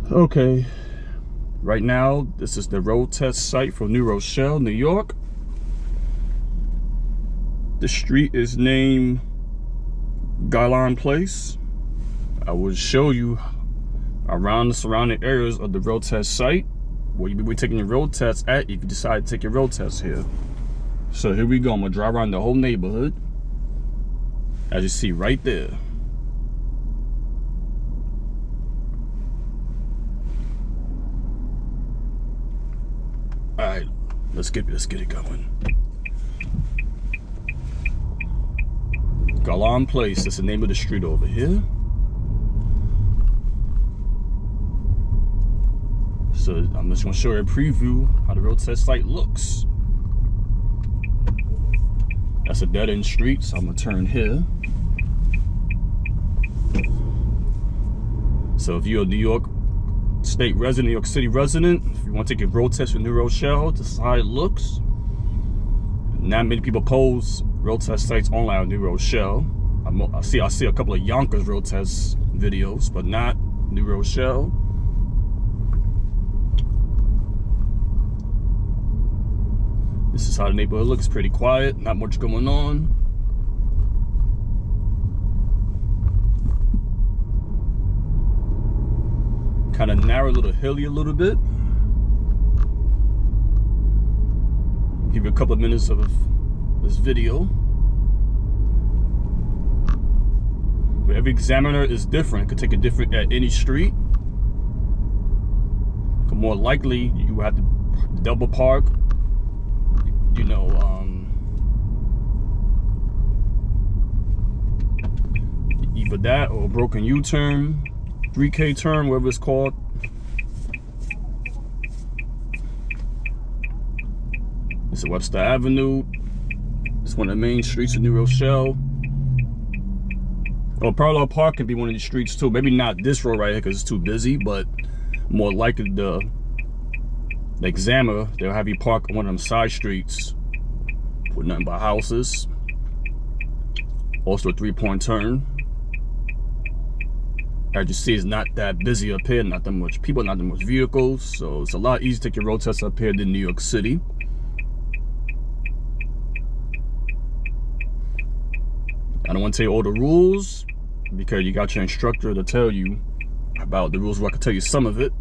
Okay, right now this is the road test site for New Rochelle, New York. The street is named Guion Place. I will show you around the surrounding areas of the road test site where you'll be taking your road test at if you decide to take your road test here. So here we go. I'm gonna drive around the whole neighborhood, as you see right there. All right, let's get it going. Guion Place, that's the name of the street over here. So I'm just gonna show you a preview how the road test site looks. That's a dead end street, so I'm gonna turn here. So if you're a New York State resident, New York City resident, if you want to take a road test for New Rochelle, this is how it looks. Not many people post road test sites online on New Rochelle. I see a couple of Yonkers road test videos, but not New Rochelle. This is how the neighborhood looks, pretty quiet, not much going on. Kind of narrow, a little hilly a little bit. Give you a couple of minutes of this video. But every examiner is different. It could take a different at any street. More likely you have to double park, you know, either that or a broken U-turn, 3K turn, whatever it's called. This is Webster Avenue. It's one of the main streets of New Rochelle. Or parallel park can be one of these streets too. Maybe not this road right here because it's too busy, but more likely the examiner, they'll have you park on one of them side streets with nothing but houses. Also a 3-point turn. As you see, it's not that busy up here, not that much people, not that much vehicles, so it's a lot easier to take your road test up here than New York City. I don't want to tell you all the rules because you got your instructor to tell you about the rules. Where I can tell you some of it.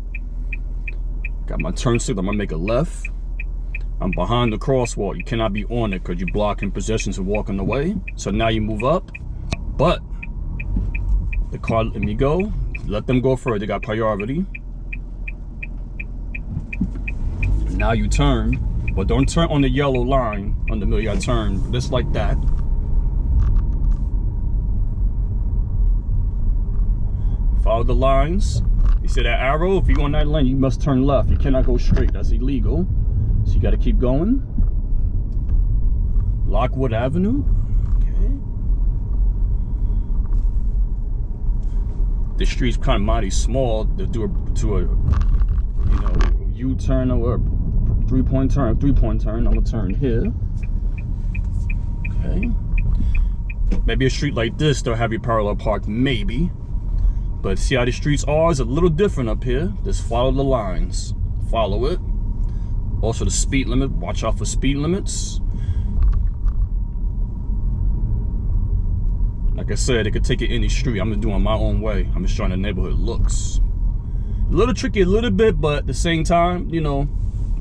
Got my turn signal, I'm gonna make a left. I'm behind the crosswalk. You cannot be on it because you're blocking pedestrians and walking away. So now you move up, but the car let me go. Let them go first, they got priority. Now you turn, but don't turn on the yellow line on the middle. You gotta turn just like that. Follow the lines. You see that arrow? If you're on that lane, you must turn left. You cannot go straight. That's illegal. So you got to keep going. Lockwood Avenue. Okay. The street's kind of mighty small to do a you know, U-turn or a 3-point turn. I'm gonna turn here. Okay. Maybe a street like this, they'll have you parallel park, maybe. But see how the streets are? It's a little different up here. Just follow the lines. Follow it. Also the speed limit. Watch out for speed limits. Like I said, it could take it any street. I'm just doing my own way. I'm just showing the neighborhood looks. A little tricky a little bit, but at the same time, you know,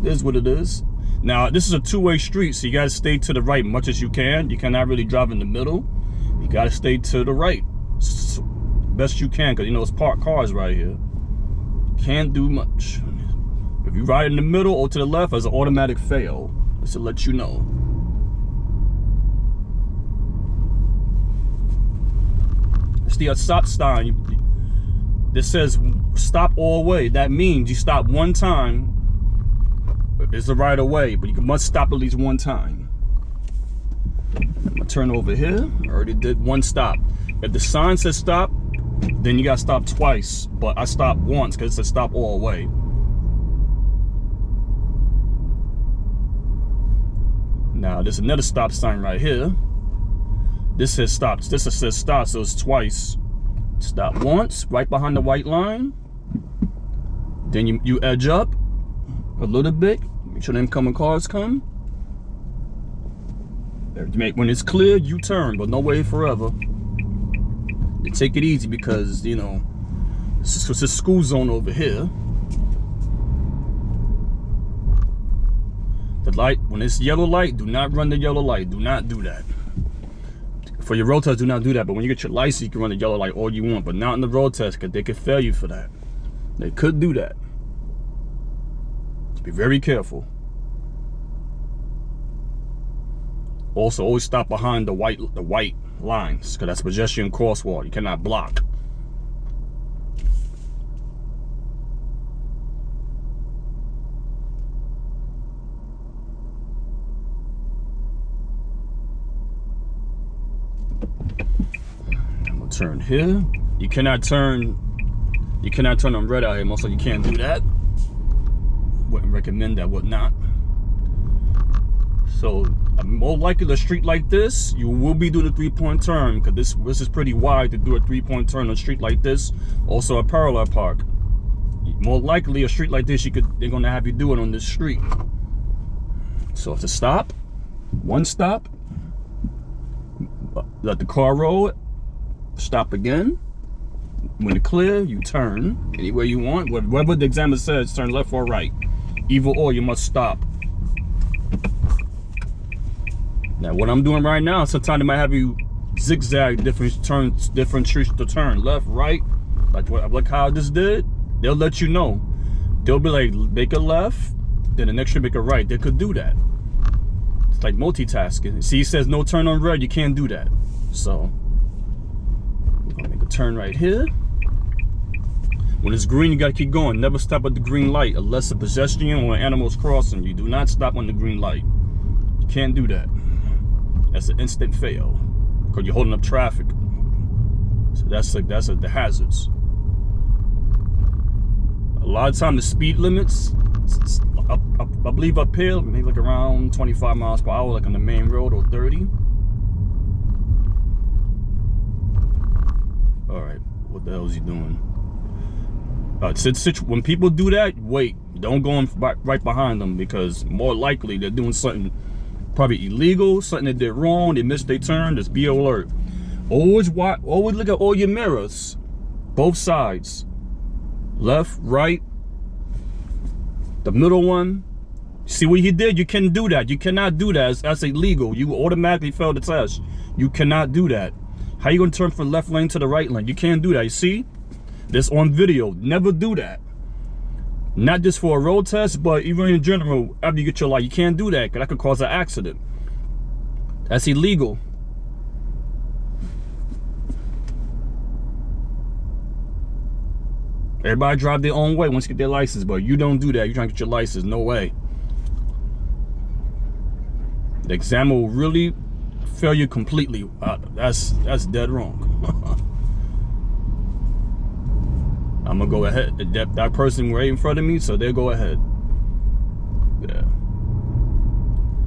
it is what it is. Now, this is a two-way street, so you gotta stay to the right much as you can. You cannot really drive in the middle. You gotta stay to the right. Best you can, because you know it's parked cars right here. Can't do much. If you ride in the middle or to the left, it's an automatic fail. Just to let you know. See a stop sign. This says stop all way. That means you stop one time. It's the right of way, but you must stop at least one time. I'm gonna turn over here. I already did one stop. If the sign says stop, then you gotta stop twice, but I stopped once because it said stop all the way. Now there's another stop sign right here. This says stop. This says stop, so it's twice. Stop once, right behind the white line. Then you edge up a little bit. Make sure the incoming cars come. When it's clear, you turn, but no wait forever. You take it easy because, you know, it's a school zone over here. The light, when it's yellow light, do not run the yellow light. Do not do that. For your road test, do not do that. But when you get your license, you can run the yellow light all you want, but not in the road test because they could fail you for that. They could do that. Be very careful. Also, always stop behind the white lines because that's pedestrian crosswalk. You cannot block. I'm gonna turn here. You cannot turn on red out here. Most likely you can't do that. Wouldn't recommend that, would not. So more likely a street like this, you will be doing a 3-point turn because this is pretty wide to do a 3-point turn on a street like this. Also a parallel park. More likely a street like this, they're gonna have you do it on this street. So to stop, one stop, let the car roll, stop again. When it's clear, you turn anywhere you want. Whatever the examiner says, turn left or right. Either or, you must stop. Now, what I'm doing right now, sometimes they might have you zigzag different streets to turn. Left, right, like how I just did. They'll let you know. They'll be like, make a left, then the next street make a right. They could do that. It's like multitasking. See, it says no turn on red. You can't do that. So, we're gonna make a turn right here. When it's green, you gotta keep going. Never stop at the green light unless a pedestrian or an animal's crossing. You do not stop on the green light. You can't do that. That's an instant fail because you're holding up traffic. So that's the hazards. A lot of time the speed limits, I believe up here, maybe like around 25 miles per hour, like on the main road, or 30. All right, what the hell is he doing? When people do that, wait. Don't go right behind them because more likely they're doing something probably illegal, something that did wrong, they missed their turn. Just be alert. Always look at all your mirrors, both sides, left, right, the middle one. See what he did? You can't do that. You cannot do that. That's illegal. You automatically fail the test. You cannot do that. How you gonna turn from left lane to the right lane? You can't do that. You see? This on video. Never do that. Not just for a road test, but even in general, after you get your light, you can't do that because that could cause an accident. That's illegal. Everybody drive their own way once you get their license, but you don't do that. You're trying to get your license. No way. The examiner will really fail you completely. That's dead wrong. I'm gonna go ahead. That person right in front of me, so they'll go ahead. Yeah.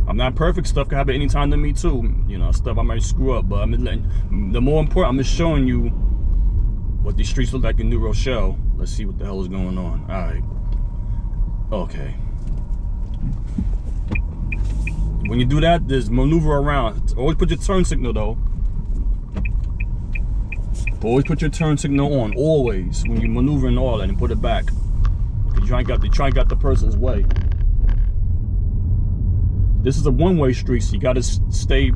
I'm not perfect. Stuff can happen anytime to me too. You know, stuff I might screw up, but the more important, I'm just showing you what these streets look like in New Rochelle. Let's see what the hell is going on. All right. Okay. When you do that, there's maneuver around. Always put your turn signal though. Always put your turn signal on, always, when you maneuver and all that, and put it back. You try and get the person's way. This is a one-way street, so you gotta stay. You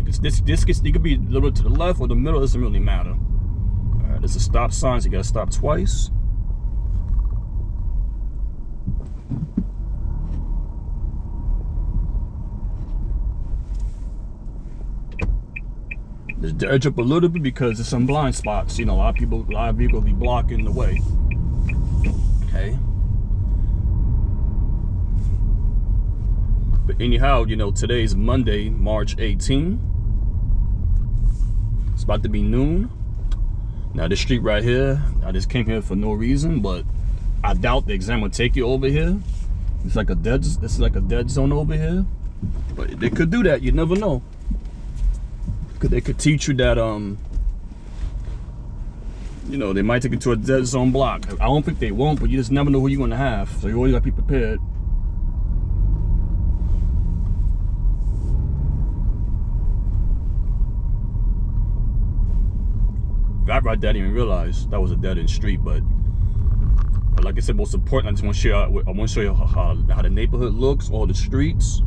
could be a little bit to the left or the middle, it doesn't really matter. All right, there's a stop sign, so you gotta stop twice. Just edge up a little bit because there's some blind spots. You know, a lot of vehicles be blocking the way. Okay. But anyhow, you know, today's Monday, March 18. It's about to be noon. Now this street right here, I just came here for no reason, but I doubt the exam will take you over here. This is like a dead zone over here. But they could do that, you never know. They could teach you that You know, they might take you to a dead zone block. I don't think they won't, but you just never know who you're gonna have. So you always gotta be prepared. That right there, I didn't even realize that was a dead end street, but like I said, most important, I just want to show you how the neighborhood looks, all the streets.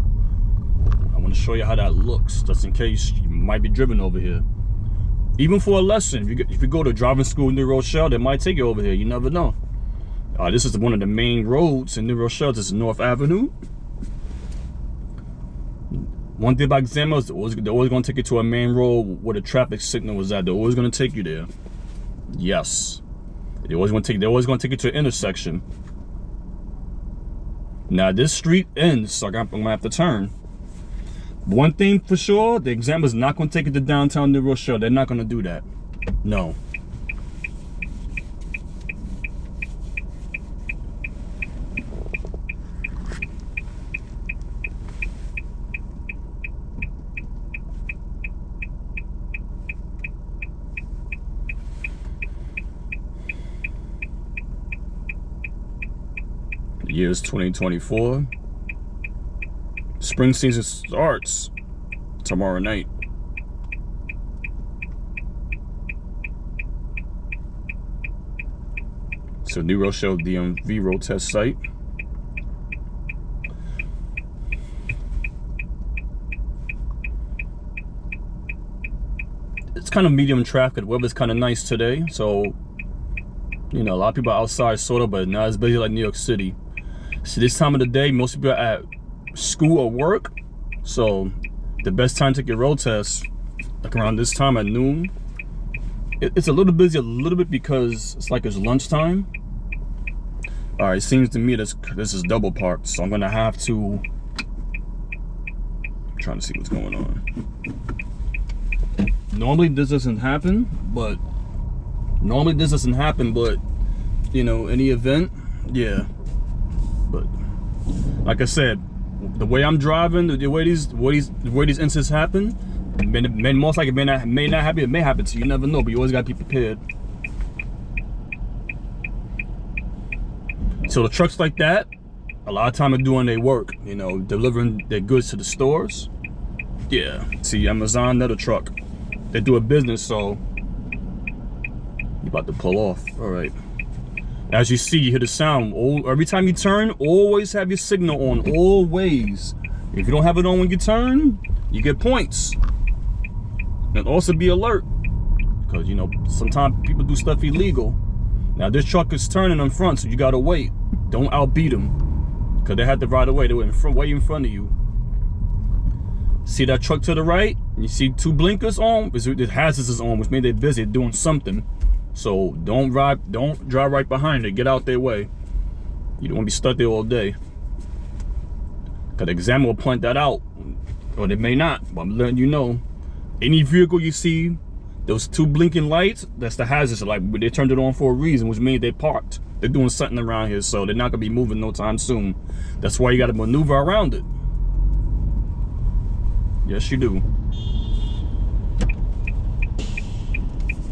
I want to show you how that looks, just in case you might be driven over here. Even for a lesson, if you go to driving school in New Rochelle, they might take you over here. You never know. This is one of the main roads in New Rochelle. This is North Avenue. One thing about examiners, they're always going to take you to a main road where the traffic signal was at. They're always going to take you there. Yes. They're always going to take you to an intersection. Now this street ends, so I'm going to have to turn. One thing for sure, the examiner's not going to take you to downtown New Rochelle. They're not going to do that. No. The year is 2024. Spring season starts tomorrow night. So New Rochelle DMV road test site. It's kind of medium traffic. The weather's kind of nice today, so you know, a lot of people are outside sort of, but not as busy like New York City. So this time of the day, most people are at school or work, so the best time to take your road test, like around this time at noon. It's a little busy, a little bit, because it's like it's lunchtime. All right, it seems to me this is double parked, so I'm gonna have to. I'm trying to see what's going on. Normally this doesn't happen, but you know, any event, yeah. But like I said, the way I'm driving, the way these incidents happen, most likely it may not happen. It may happen to you. You never know, but you always gotta be prepared. So the trucks like that, a lot of time are doing their work. You know, delivering their goods to the stores. Yeah. See, Amazon, another truck. They do a business, so you about to pull off. All right. As you see, you hear the sound. Every time you turn, always have your signal on. Always. If you don't have it on when you turn, you get points. And also be alert, because you know sometimes people do stuff illegal. Now this truck is turning in front, so you gotta wait. Don't outbeat them, because they had to ride away. They were way in front of you. See that truck to the right? You see two blinkers on? The hazards is on, which means they're busy doing something. So don't drive right behind it. Get out their way. You don't want to be stuck there all day. Because the examiner will point that out, or they may not. But I'm letting you know, any vehicle you see, those two blinking lights, that's the hazards. Like they turned it on for a reason, which means they parked. They're doing something around here, so they're not gonna be moving no time soon. That's why you got to maneuver around it. Yes, you do.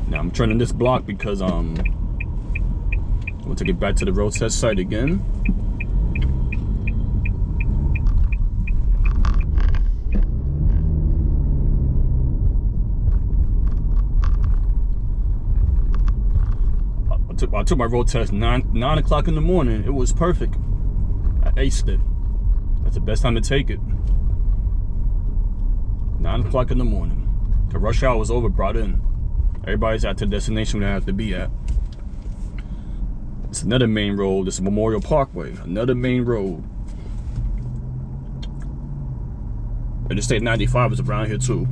Now I'm turning this block because we'll take it back to the road test site again. I took my road test 9 o'clock in the morning. It was perfect. I aced it. That's the best time to take it. 9 o'clock in the morning. The rush hour was over, brought in. Everybody's at the destination where they have to be at. It's another main road. This is Memorial Parkway. Another main road. Interstate 95 is around here too.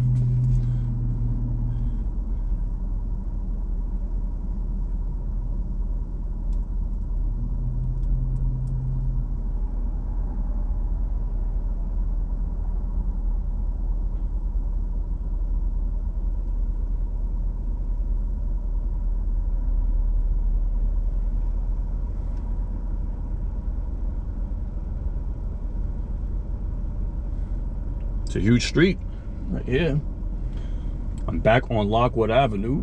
It's a huge street right here. I'm back on Lockwood Avenue.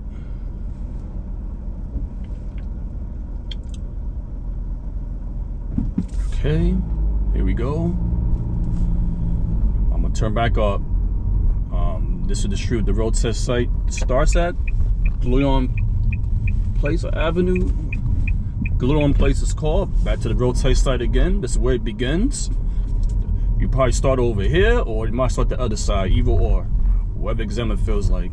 Okay, here we go. I'm gonna turn back up. This is the street the road test site starts at. Guion Place or Avenue. Guion Place is called. Back to the road test site again. This is where it begins. You probably start over here, or you might start the other side, either or. Whatever examiner feels like.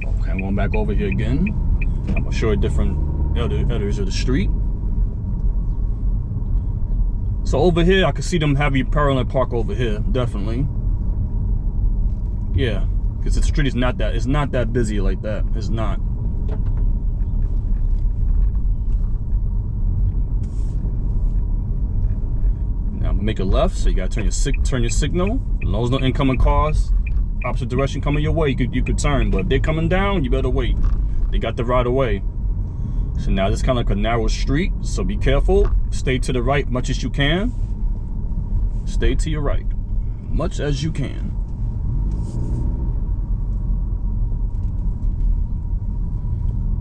Okay, I'm going back over here again. I'm gonna show you different areas of the street. So over here, I can see them have you parallel park over here, definitely. Yeah, because the street is not that busy like that. It's not. Now make a left, so you gotta turn your signal. As long as no incoming cars, opposite direction coming your way, you could turn. But if they're coming down, you better wait. They got the right of way. So now this is kind of like a narrow street, so be careful. Stay to the right much as you can. Stay to your right much as you can.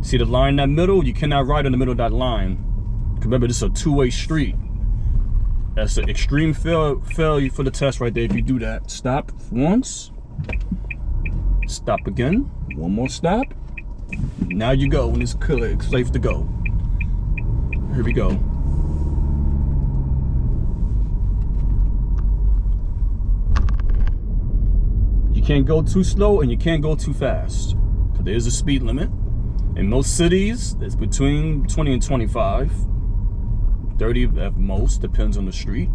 See the line in that middle? You cannot ride in the middle of that line. Remember, this is a two-way street. That's an extreme failure for the test right there if you do that. Stop once. Stop again. One more stop. Now you go when it's clear, it's safe to go. Here we go. You can't go too slow and you can't go too fast. There's a speed limit. In most cities, it's between 20 and 25. 30 at most, depends on the street.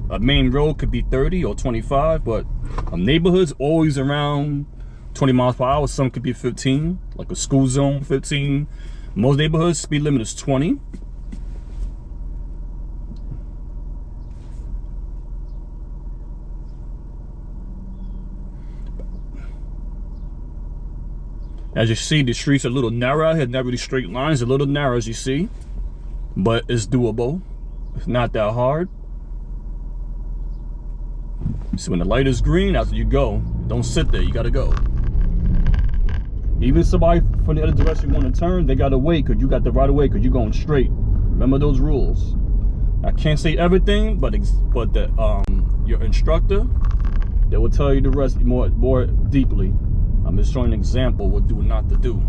A main road could be 30 or 25, but neighborhoods always around 20 miles per hour. Some could be 15, like a school zone, 15. Most neighborhoods, speed limit is 20. As you see, the streets are a little narrow here, not really straight lines, a little narrow as you see, but it's doable. It's not that hard. So when the light is green, after you go, don't sit there, you gotta go. Even somebody from the other direction want to turn, they gotta wait because you got the right of way because you're going straight. Remember those rules. I can't say everything, but your instructor, they will tell you the rest more deeply. I'm just showing an example what do not to do.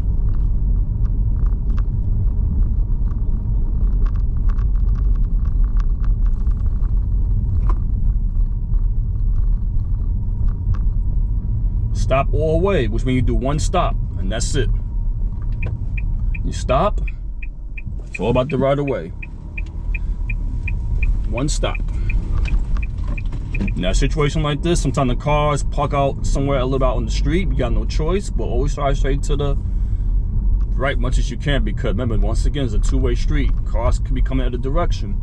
Stop all the way, which means you do one stop, and that's it. You stop. It's all about the right of way. One stop. Now, a situation like this, sometimes the cars park out somewhere a little out on the street. You got no choice, but always try straight to the right much as you can, because remember, once again, it's a two-way street. Cars could be coming the other direction.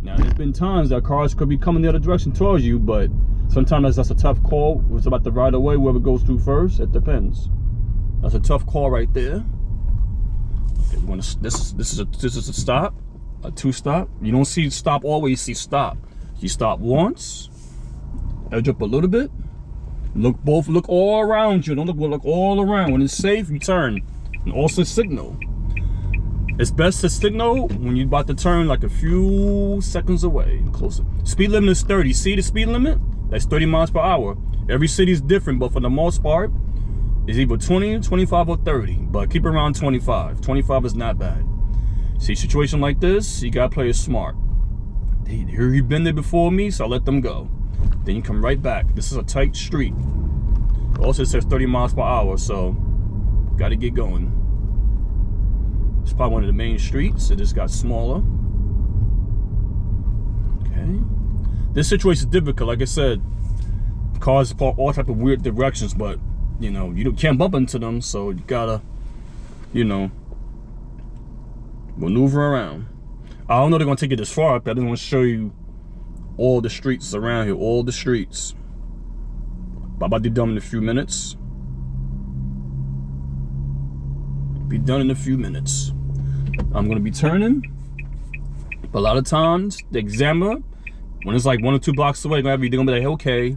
Now, there's been times that cars could be coming the other direction towards you, but sometimes that's a tough call. It's about the right of way, whoever goes through first. It depends. That's a tough call right there. Okay, this is a stop, a two-stop. You don't see stop always. You see stop. You stop once, edge up a little bit, look all around you. Don't look all around. When it's safe, you turn, and also signal. It's best to signal when you're about to turn, like a few seconds away, closer. Speed limit is 30. See the speed limit? That's 30 miles per hour. Every city is different, but for the most part, it's either 20, 25, or 30. But keep around 25. 25 is not bad. See, situation like this, you gotta play it smart. Here you've been there before me, so I let them go. Then you come right back. This is a tight street. It also says 30 miles per hour, so gotta get going. It's probably one of the main streets. It just got smaller. Okay. This situation is difficult. Like I said, cars park all type of weird directions, but you know, you can't bump into them, so you gotta, you know, maneuver around. I don't know they're gonna take it this far, but I just want to show you all the streets around here, all the streets. I'm about to be done in a few minutes. Be done in a few minutes. I'm gonna be turning. But a lot of times, the examiner, when it's like 1 or 2 blocks away, they're gonna be like, okay,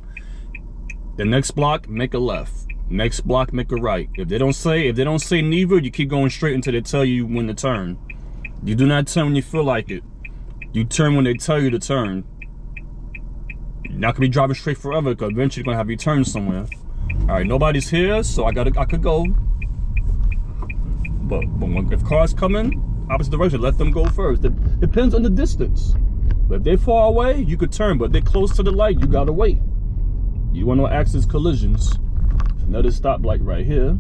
the next block, make a left. Next block, make a right. If they don't say neither, you keep going straight until they tell you when to turn. You do not turn when you feel like it. You turn when they tell you to turn. You're not gonna be driving straight forever, because eventually you're gonna have you turn somewhere. All right, nobody's here, so I could go. But if cars come in opposite direction, let them go first. It depends on the distance. But if they're far away, you could turn. But if they're close to the light, you gotta wait. You want no accidents, collisions. Another stoplight right here.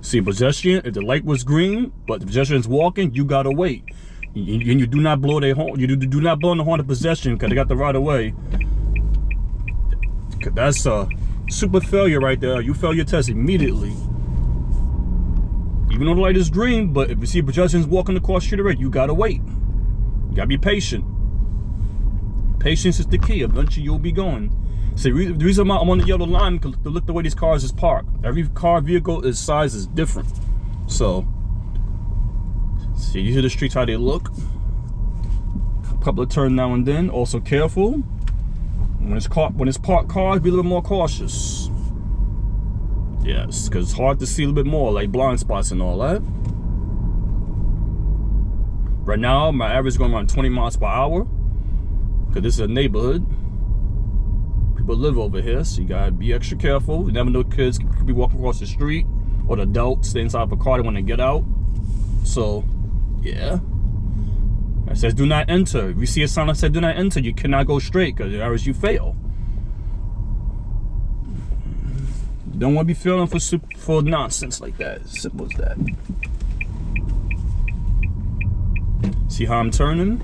See, pedestrian, if the light was green, but the pedestrian's walking, you gotta wait. And you do not blow their horn. You do not blow on the horn of pedestrian because they got the right of way. That's a super failure right there. You fail your test immediately. Even though the light is green, but if you see pedestrians walking across the street already, you gotta wait. You gotta be patient. Patience is the key. Eventually you'll be going. See, the reason I'm on the yellow line is to look the way these cars is parked. Every vehicle size is different. So, see, these are the streets how they look. A couple of turns now and then. Also careful. When it's parked cars, be a little more cautious. Yes, because it's hard to see a little bit more, like blind spots and all that. Right now, my average is going around 20 miles per hour. Because this is a neighborhood. People live over here, so you gotta be extra careful. You never know, kids could be walking across the street, or the adults stay inside of a car, they want to get out. So, yeah. It says do not enter. If you see a sign that says do not enter, you cannot go straight, because otherwise you fail. You don't want to be failing for nonsense like that. As simple as that. See how I'm turning?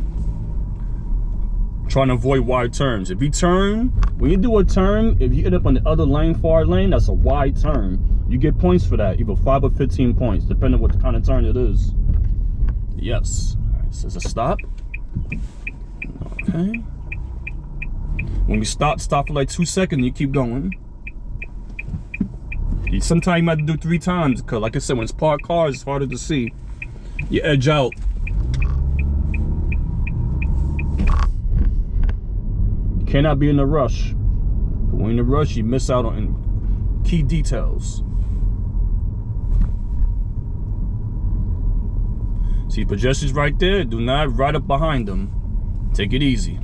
Trying to avoid wide turns. If you turn, when you do a turn, if you end up on the other lane, far lane, that's a wide turn. You get points for that, either 5 or 15 points, depending on what kind of turn it is. Yes. All right, this is a stop. Okay. When you stop for like 2 seconds, you keep going. Sometimes you might have to do 3 times, because like I said, when it's parked cars, it's harder to see. You edge out. Cannot be in a rush. But when you're in a rush, you miss out on key details. See pedestrians right there? Do not ride up behind them. Take it easy.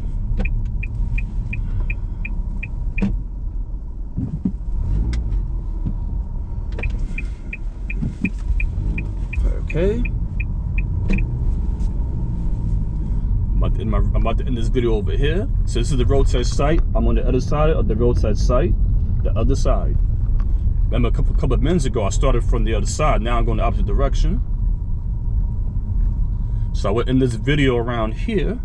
Okay. I'm about to end this video over here. So this is the road test site. I'm on the other side of the road test site. The other side. Remember a couple of minutes ago, I started from the other side. Now I'm going the opposite direction. So I will end this video around here.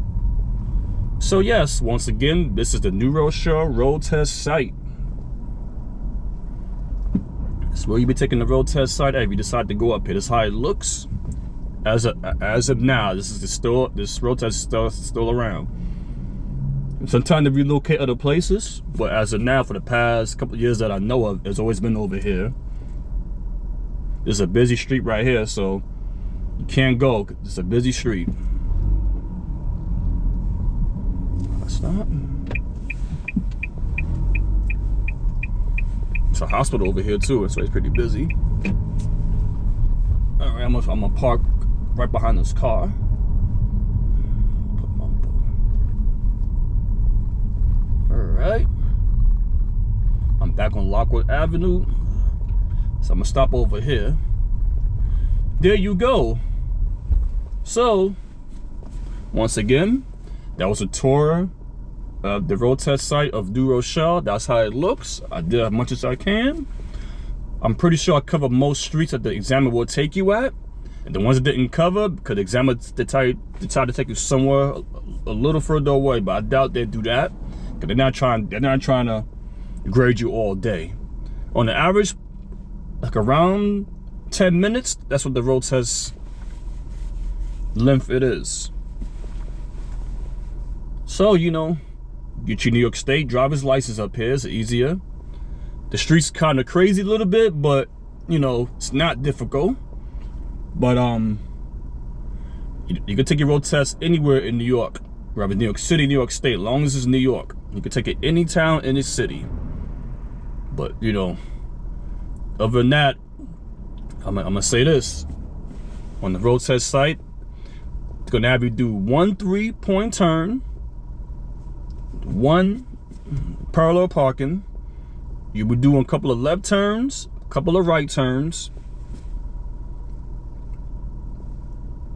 So yes, once again, this is the New Rochelle road test site. So where you be taking the road test site if you decide to go up here. This is how it looks. As of now, this road test is still around. Sometimes they relocate other places, but as of now, for the past couple of years that I know of, it's always been over here. There's a busy street right here, so you can't go. It's a busy street. Stop. It's a hospital over here too, so it's pretty busy. All right, I'm gonna park right behind this car. Alright. I'm back on Lockwood Avenue. So I'm gonna stop over here. There you go. So, once again, that was a tour of the road test site of New Rochelle. That's how it looks. I did as much as I can. I'm pretty sure I covered most streets that the examiner will take you at. And the ones that didn't cover, because the examiner decided to take you somewhere a little further away, but I doubt they do that, because they're not trying to grade you all day. On the average, like around 10 minutes, that's what the road test length it is. So, you know, get your New York State driver's license up here, it's easier. The street's kind of crazy a little bit, but you know, it's not difficult. But you can take your road test anywhere in New York, whether New York City, New York State, as long as it's New York. You can take it any town, any city. But you know, other than that, I'm gonna say this. On the road test site, it's gonna have you do 1 3-point turn, 1 parallel parking. You would do a couple of left turns, a couple of right turns,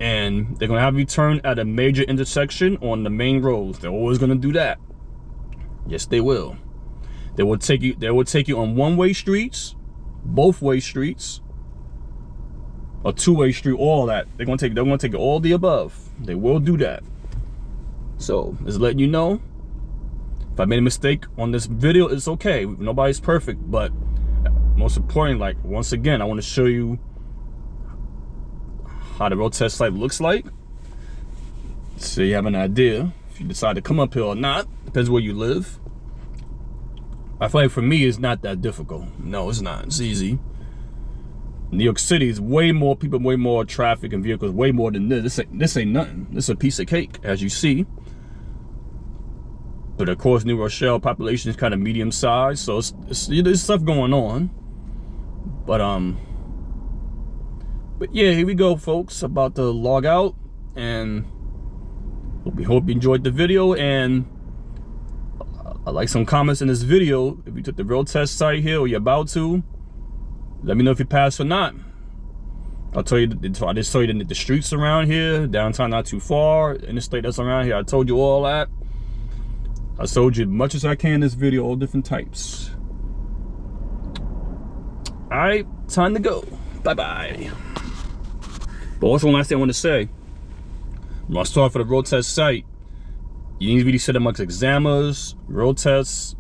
and they're gonna have you turn at a major intersection on the main roads. They're always gonna do that. Yes, they will. They will take you on one-way streets, both-way streets, a two-way street, all that. They're gonna take all the above. They will do that. So just letting you know. If I made a mistake on this video, it's okay. Nobody's perfect, but most important, like, once again, I want to show you how the road test site looks like, so you have an idea if you decide to come up here or not. Depends where you live. I feel like for me, it's not that difficult. No, it's not. It's easy. New York City is way more people, way more traffic and vehicles, way more than this. This ain't nothing. This is a piece of cake, as you see. But of course, New Rochelle population is kind of medium sized, so there's stuff going on. But yeah, here we go, folks. About to log out, and we hope you enjoyed the video. And I like some comments in this video. If you took the road test site here, or you're about to, let me know if you passed or not. I just told you that the streets around here, downtown not too far, interstate that's around here. I told you all that. I told you as much as I can in this video, all different types. All right, time to go. Bye-bye. But also, one last thing I want to say. When I start for the road test site, you need to really sit amongst examiners, road tests,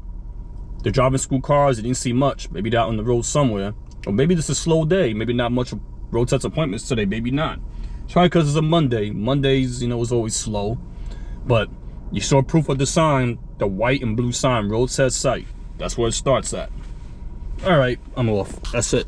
the driving school cars. You didn't see much. Maybe they're out on the road somewhere. Or maybe this is a slow day. Maybe not much road test appointments today. Maybe not. Try because it's a Monday. Mondays, you know, is always slow. But you saw proof of the sign, the white and blue sign, road test site. That's where it starts at. All right, I'm off. That's it.